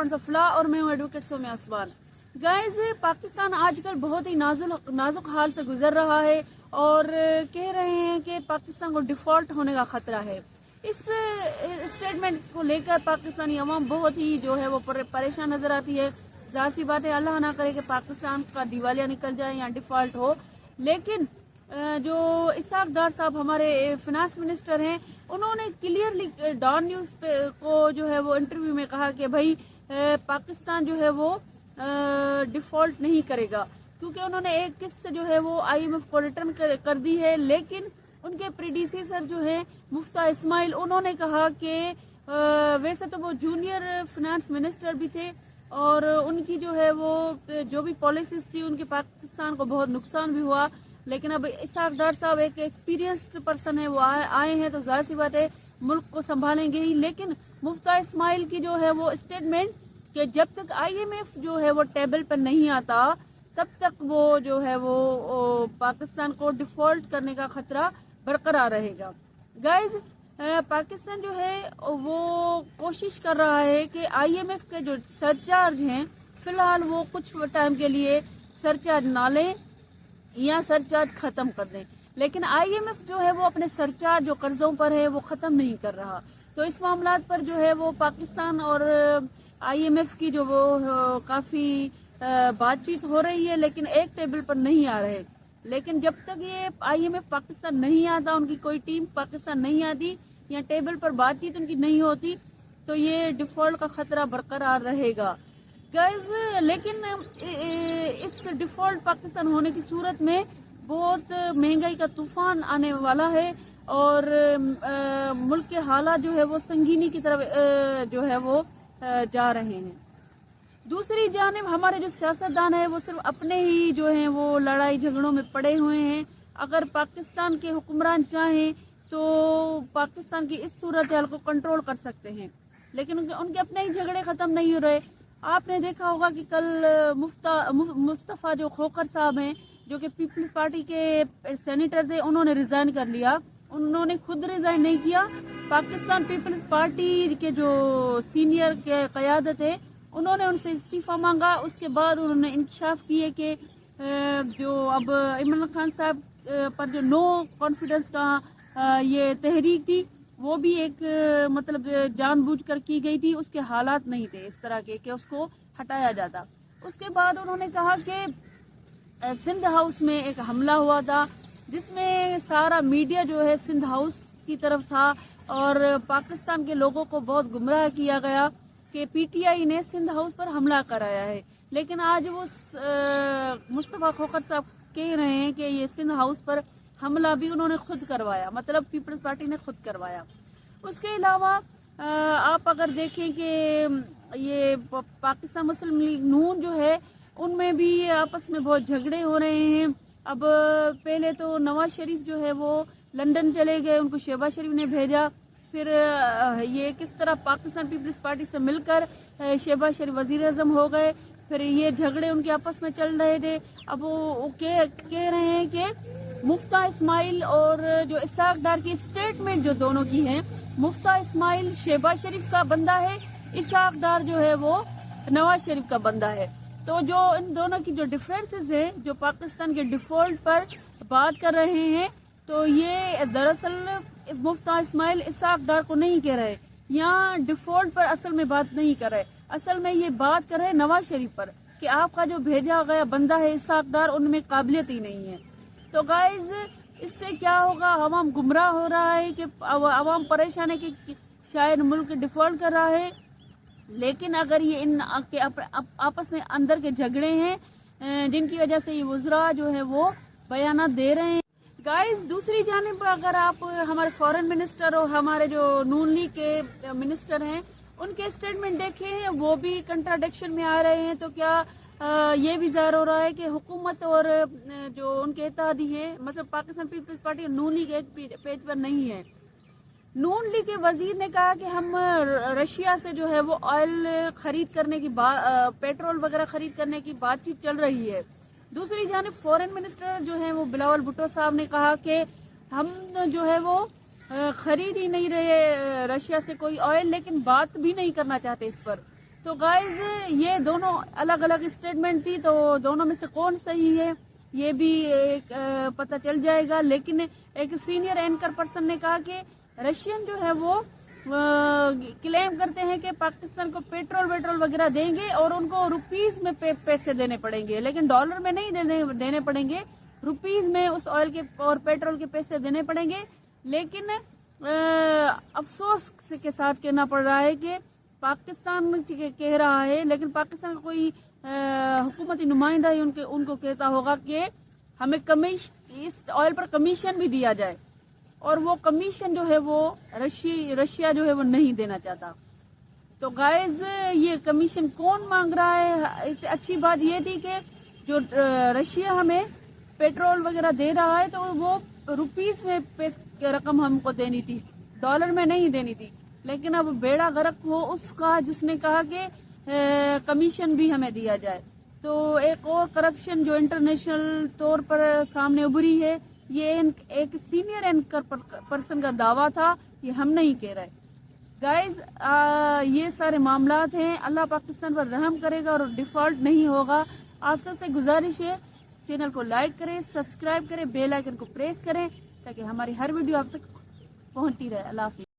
सरपंच अफला और मैं हूँ एडवोकेट सोम्या उस्मान। गाइस, पाकिस्तान आजकल बहुत ही नाजुक हाल से गुजर रहा है और कह रहे हैं कि पाकिस्तान को डिफॉल्ट होने का खतरा है। इस स्टेटमेंट को लेकर पाकिस्तानी अवाम बहुत ही जो है वो परेशान नजर आती है। जाहिर सी बात है, अल्लाह ना करे कि पाकिस्तान का दिवालिया निकल जाए या डिफॉल्ट हो, लेकिन जो इसाक डार साहब हमारे फिनांस मिनिस्टर हैं, उन्होंने क्लियरली डॉन न्यूज को जो है वो इंटरव्यू में कहा कि भाई पाकिस्तान जो है वो डिफॉल्ट नहीं करेगा, क्योंकि उन्होंने एक किस्त जो है वो IMF को रिटर्न कर दी है। लेकिन उनके प्रीडिसेसर जो है मुफ्ता इस्माइल, उन्होंने कहा कि वैसे तो वो जूनियर फिनांस मिनिस्टर भी थे और उनकी जो है वो जो भी पॉलिसीज थी उनके पाकिस्तान को बहुत नुकसान भी हुआ, लेकिन अब इसाक डार साहब एक एक्सपीरियंस्ड पर्सन है, वो आए हैं तो जाहिर सी बात है मुल्क को संभालेंगे ही। लेकिन मुफ्ता इस्माइल की जो है वो स्टेटमेंट कि जब तक IMF जो है वो टेबल पर नहीं आता तब तक वो जो है वो पाकिस्तान को डिफॉल्ट करने का खतरा बरकरार रहेगा। गाइज, पाकिस्तान जो है वो कोशिश कर रहा है कि IMF के जो सरचार्ज हैं फिलहाल वो कुछ टाइम के लिए सरचार्ज ना लें या सरचार्ज खत्म कर दें, लेकिन IMF जो है वो अपने सरचार्ज जो कर्जों पर है वो खत्म नहीं कर रहा। तो इस मामलात पर जो है वो पाकिस्तान और IMF की जो वो काफी बातचीत हो रही है, लेकिन एक टेबल पर नहीं आ रहे। लेकिन जब तक ये IMF पाकिस्तान नहीं आता, उनकी कोई टीम पाकिस्तान नहीं आती या टेबल पर बातचीत उनकी नहीं होती, तो ये डिफॉल्ट का खतरा बरकरार रहेगा। गाइस, लेकिन इस डिफॉल्ट पाकिस्तान होने की सूरत में बहुत महंगाई का तूफान आने वाला है और मुल्क के हालात जो है वो संगीनी की तरफ जो है वो जा रहे हैं। दूसरी जानिब हमारे जो सियासतदान है वो सिर्फ अपने ही जो हैं वो लड़ाई झगड़ों में पड़े हुए हैं। अगर पाकिस्तान के हुक्मरान चाहें तो पाकिस्तान की इस सूरत हाल को कंट्रोल कर सकते हैं, लेकिन उनके अपने ही झगड़े खत्म नहीं हो रहे। आपने देखा होगा कि कल मुस्तफा जो खोखर साहब हैं, जो कि पीपल्स पार्टी के सेनेटर थे, उन्होंने रिजाइन कर लिया। उन्होंने खुद रिजाइन नहीं किया, पाकिस्तान पीपल्स पार्टी के जो सीनियर के क़यादत है उन्होंने उनसे इस्तीफा मांगा। उसके बाद उन्होंने इंकशाफ किए कि जो अब इमरान खान साहब पर जो नो कॉन्फिडेंस का ये तहरीक थी वो भी एक मतलब जानबूझकर की गई थी, उसके हालात नहीं थे इस तरह के कि उसको हटाया जाता। उसके बाद उन्होंने कहा कि सिंध हाउस में एक हमला हुआ था जिसमें सारा मीडिया जो है सिंध हाउस की तरफ था और पाकिस्तान के लोगों को बहुत गुमराह किया गया कि PTI ने सिंध हाउस पर हमला कराया है। लेकिन आज वो मुस्तफा खोखर साहब कह रहे हैं कि ये सिंध हाउस पर हमला भी उन्होंने खुद करवाया, मतलब पीपल्स पार्टी ने खुद करवाया। उसके अलावा आप अगर देखें कि ये पाकिस्तान मुस्लिम लीग नून जो है उनमें भी आपस में बहुत झगड़े हो रहे हैं। अब पहले तो नवाज शरीफ जो है वो लंदन चले गए, उनको शहबाज शरीफ ने भेजा। फिर ये किस तरह पाकिस्तान पीपल्स पार्टी से मिलकर शहबाज शरीफ वजीर आजम हो गए, फिर ये झगड़े उनके आपस में चल रहे थे। अब वो कह रहे हैं कि मुफ्ता इस्माइल और जो इसाक डार की स्टेटमेंट जो दोनों की है, मुफ्ता इस्माइल शहबाज शरीफ का बंदा है, इसाक डार जो है वो नवाज शरीफ का बंदा है। तो जो इन दोनों की जो डिफरेंसेस है, जो पाकिस्तान के डिफॉल्ट पर बात कर रहे हैं, तो ये दरअसल मुफ्ता इस्माइल इसाक डार को नहीं कह रहे, यहाँ डिफॉल्ट पर असल में बात नहीं कर रहे। असल में ये बात कर रहे नवाज शरीफ पर कि आपका जो भेजा गया बंदा है इसाक डार, उनमें काबिलियत ही नहीं है। तो गाइज, इससे क्या होगा, अवाम गुमराह हो रहा है कि अवाम परेशान है कि शायद मुल्क डिफॉल्ट कर रहा है। लेकिन अगर ये इन के आपस में अंदर के झगड़े हैं जिनकी वजह से ये वज़रा जो है वो बयान दे रहे हैं। गाइस, दूसरी जानिब अगर आप हमारे फॉरेन मिनिस्टर और हमारे जो नून लीग के मिनिस्टर हैं उनके स्टेटमेंट देखें, वो भी कंट्राडिक्शन में आ रहे हैं। तो क्या ये भी जाहिर हो रहा है कि हुकूमत और जो उनके इत्तेहादी हैं, मतलब पाकिस्तान पीपल्स पार्टी और नून लीग एक पेज पर नहीं है। नून लीग के वजीर ने कहा कि हम रशिया से जो है वो ऑयल खरीद करने की पेट्रोल वगैरह खरीद करने की बातचीत चल रही है। दूसरी जानिब फॉरेन मिनिस्टर जो है वो बिलावल भुट्टो साहब ने कहा कि हम जो है वो खरीद ही नहीं रहे रशिया से कोई ऑयल, लेकिन बात भी नहीं करना चाहते इस पर। تو گائز یہ دونوں الگ الگ اسٹیٹمنٹ تھی، تو دونوں میں سے کون صحیح ہے یہ بھی ایک پتہ چل جائے گا. لیکن ایک سینئر اینکر پرسن نے کہا کہ رشین جو ہے وہ کلیم کرتے ہیں کہ پاکستان کو پیٹرول وغیرہ دیں گے اور ان کو روپیز میں پیسے دینے پڑیں گے، لیکن ڈالر میں نہیں دینے پڑیں گے، روپیز میں اس آئل کے اور پیٹرول کے پیسے دینے پڑیں گے. لیکن افسوس کے ساتھ کہنا پڑ رہا ہے کہ پاکستان کہہ رہا ہے، لیکن پاکستان کا کوئی حکومتی نمائندہ ہی ان کو کہتا ہوگا کہ ہمیں اس آئل پر کمیشن بھی دیا جائے، اور وہ کمیشن جو ہے وہ رشیا جو ہے وہ نہیں دینا چاہتا. تو گائز یہ کمیشن کون مانگ رہا ہے؟ اس سے اچھی بات یہ تھی کہ جو رشیا ہمیں پیٹرول وغیرہ دے رہا ہے تو وہ روپیز میں رقم ہم کو دینی تھی، ڈالر میں نہیں دینی تھی. لیکن اب بیڑا غرق ہو اس کا جس نے کہا کہ کمیشن بھی ہمیں دیا جائے. تو ایک اور کرپشن جو انٹرنیشنل طور پر سامنے ابھری ہے، یہ ایک سینئر اینکر پرسن کا دعویٰ تھا، یہ ہم نہیں کہہ رہے. گائز یہ سارے معاملات ہیں. اللہ پاکستان پر رحم کرے گا اور ڈیفالٹ نہیں ہوگا. آپ سب سے گزارش ہے چینل کو لائک کریں، سبسکرائب کریں، بیل آئیکن کو پریس کریں تاکہ ہماری ہر ویڈیو آپ تک پہنچتی رہے. اللہ حافظ.